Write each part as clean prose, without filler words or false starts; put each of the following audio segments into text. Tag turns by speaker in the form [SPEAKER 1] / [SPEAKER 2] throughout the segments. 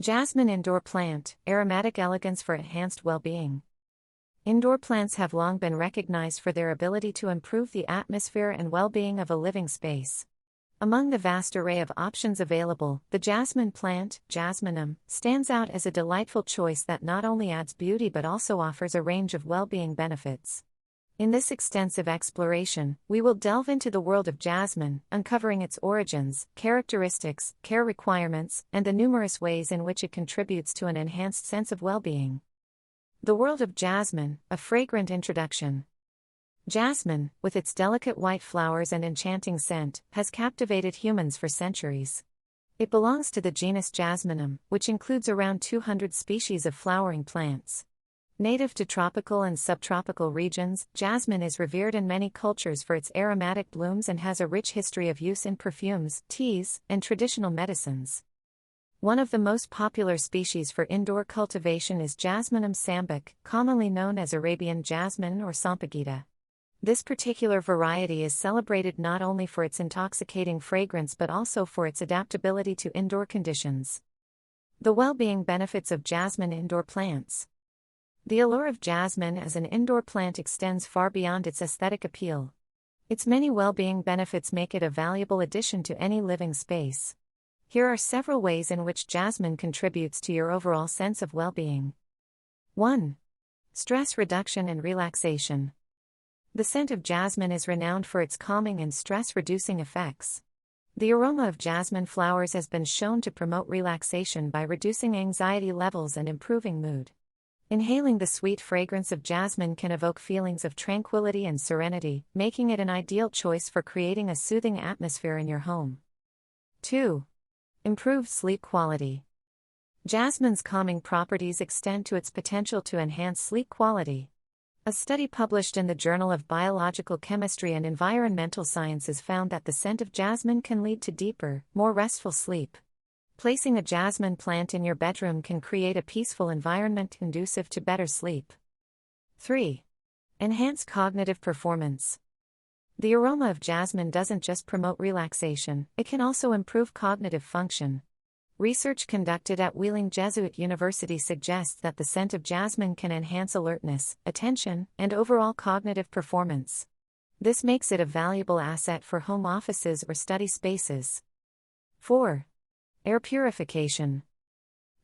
[SPEAKER 1] Jasmine indoor plant, aromatic elegance for enhanced well-being. Indoor plants have long been recognized for their ability to improve the atmosphere and well-being of a living space. Among the vast array of options available, the jasmine plant, Jasminum, stands out as a delightful choice that not only adds beauty but also offers a range of well-being benefits. In this extensive exploration, we will delve into the world of jasmine, uncovering its origins, characteristics, care requirements, and the numerous ways in which it contributes to an enhanced sense of well-being. The world of jasmine, a fragrant introduction. Jasmine, with its delicate white flowers and enchanting scent, has captivated humans for centuries. It belongs to the genus Jasminum, which includes around 200 species of flowering plants. Native to tropical and subtropical regions, jasmine is revered in many cultures for its aromatic blooms and has a rich history of use in perfumes, teas, and traditional medicines. One of the most popular species for indoor cultivation is Jasminum sambic, commonly known as Arabian jasmine or sampaguita. This particular variety is celebrated not only for its intoxicating fragrance but also for its adaptability to indoor conditions. The well-being benefits of jasmine indoor plants. The allure of jasmine as an indoor plant extends far beyond its aesthetic appeal. Its many well-being benefits make it a valuable addition to any living space. Here are several ways in which jasmine contributes to your overall sense of well-being. 1. Stress reduction and relaxation. The scent of jasmine is renowned for its calming and stress-reducing effects. The aroma of jasmine flowers has been shown to promote relaxation by reducing anxiety levels and improving mood. Inhaling the sweet fragrance of jasmine can evoke feelings of tranquility and serenity, making it an ideal choice for creating a soothing atmosphere in your home. 2. Improved sleep quality. Jasmine's calming properties extend to its potential to enhance sleep quality. A study published in the Journal of Biological Chemistry and Environmental Sciences found that the scent of jasmine can lead to deeper, more restful sleep. Placing a jasmine plant in your bedroom can create a peaceful environment conducive to better sleep. 3. Enhance cognitive performance. The aroma of jasmine doesn't just promote relaxation, it can also improve cognitive function. Research conducted at Wheeling Jesuit University suggests that the scent of jasmine can enhance alertness, attention, and overall cognitive performance. This makes it a valuable asset for home offices or study spaces. 4. Air purification.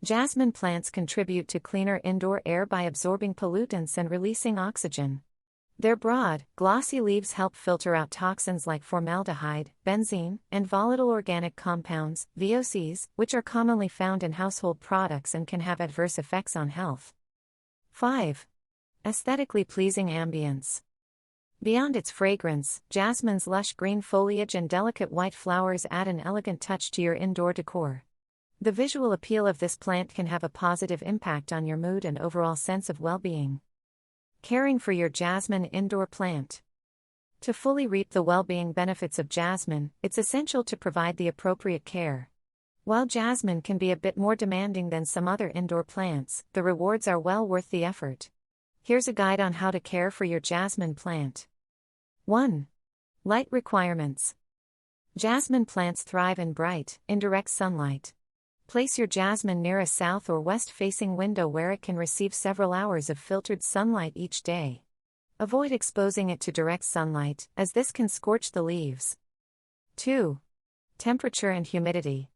[SPEAKER 1] Jasmine plants contribute to cleaner indoor air by absorbing pollutants and releasing oxygen. Their broad, glossy leaves help filter out toxins like formaldehyde, benzene, and volatile organic compounds, VOCs, which are commonly found in household products and can have adverse effects on health. 5. Aesthetically pleasing ambience. Beyond its fragrance, jasmine's lush green foliage and delicate white flowers add an elegant touch to your indoor decor. The visual appeal of this plant can have a positive impact on your mood and overall sense of well-being. Caring for your jasmine indoor plant. To fully reap the well-being benefits of jasmine, it's essential to provide the appropriate care. While jasmine can be a bit more demanding than some other indoor plants, the rewards are well worth the effort. Here's a guide on how to care for your jasmine plant. 1. Light requirements. Jasmine plants thrive in bright, indirect sunlight. Place your jasmine near a south or west-facing window where it can receive several hours of filtered sunlight each day. Avoid exposing it to direct sunlight, as this can scorch the leaves. 2. Temperature and humidity.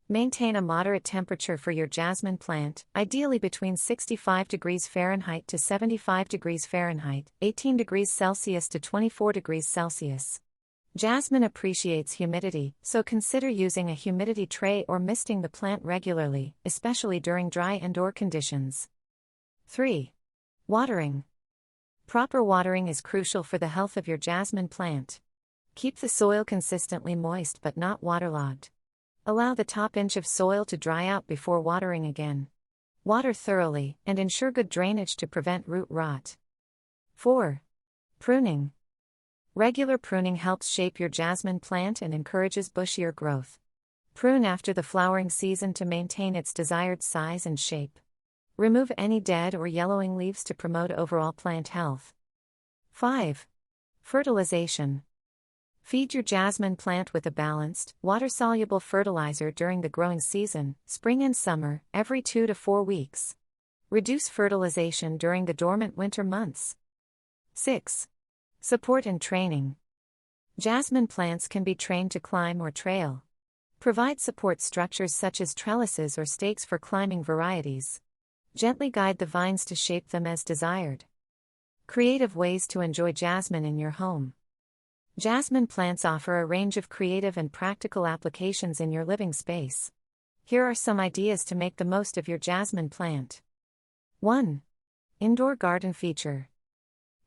[SPEAKER 1] Maintain a moderate temperature for your jasmine plant, ideally between 65 degrees Fahrenheit to 75 degrees Fahrenheit, 18 degrees Celsius to 24 degrees Celsius. Jasmine appreciates humidity, so consider using a humidity tray or misting the plant regularly, especially during dry indoor conditions. 3. Watering. Proper watering is crucial for the health of your jasmine plant. Keep the soil consistently moist but not waterlogged. Allow the top inch of soil to dry out before watering again. Water thoroughly, and ensure good drainage to prevent root rot. 4. Pruning. Regular pruning helps shape your jasmine plant and encourages bushier growth. Prune after the flowering season to maintain its desired size and shape. Remove any dead or yellowing leaves to promote overall plant health. 5. Fertilization. Feed your jasmine plant with a balanced, water-soluble fertilizer during the growing season, spring and summer, every 2 to 4 weeks. Reduce fertilization during the dormant winter months. 6. Support and training. Jasmine plants can be trained to climb or trail. Provide support structures such as trellises or stakes for climbing varieties. Gently guide the vines to shape them as desired. Creative ways to enjoy jasmine in your home. Jasmine plants offer a range of creative and practical applications in your living space. Here are some ideas to make the most of your jasmine plant. 1. Indoor garden feature.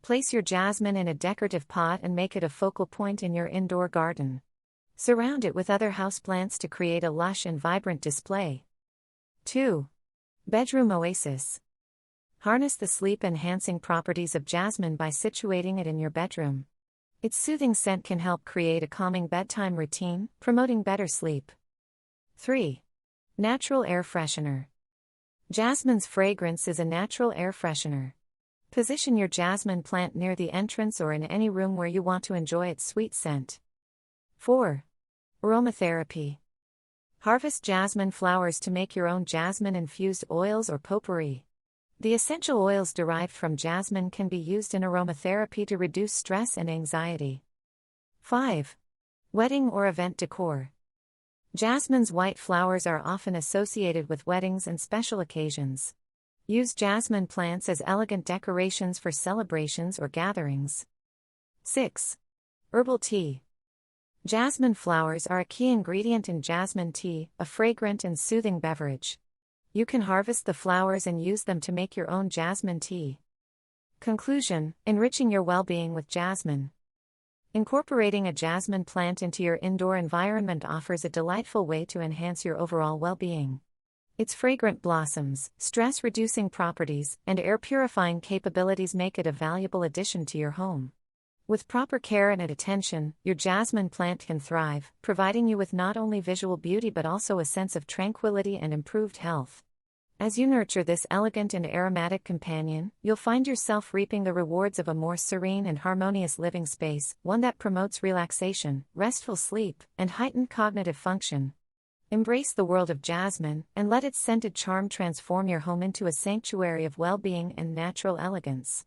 [SPEAKER 1] Place your jasmine in a decorative pot and make it a focal point in your indoor garden. Surround it with other houseplants to create a lush and vibrant display. 2. Bedroom oasis. Harness the sleep-enhancing properties of jasmine by situating it in your bedroom. Its soothing scent can help create a calming bedtime routine, promoting better sleep. 3. Natural air freshener. Jasmine's fragrance is a natural air freshener. Position your jasmine plant near the entrance or in any room where you want to enjoy its sweet scent. 4. Aromatherapy. Harvest jasmine flowers to make your own jasmine-infused oils or potpourri. The essential oils derived from jasmine can be used in aromatherapy to reduce stress and anxiety. 5. Wedding or event decor. Jasmine's white flowers are often associated with weddings and special occasions. Use jasmine plants as elegant decorations for celebrations or gatherings. 6. Herbal tea. Jasmine flowers are a key ingredient in jasmine tea, a fragrant and soothing beverage. You can harvest the flowers and use them to make your own jasmine tea. Conclusion: enriching your well-being with jasmine. Incorporating a jasmine plant into your indoor environment offers a delightful way to enhance your overall well-being. Its fragrant blossoms, stress-reducing properties, and air-purifying capabilities make it a valuable addition to your home. With proper care and attention, your jasmine plant can thrive, providing you with not only visual beauty but also a sense of tranquility and improved health. As you nurture this elegant and aromatic companion, you'll find yourself reaping the rewards of a more serene and harmonious living space, one that promotes relaxation, restful sleep, and heightened cognitive function. Embrace the world of jasmine, and let its scented charm transform your home into a sanctuary of well-being and natural elegance.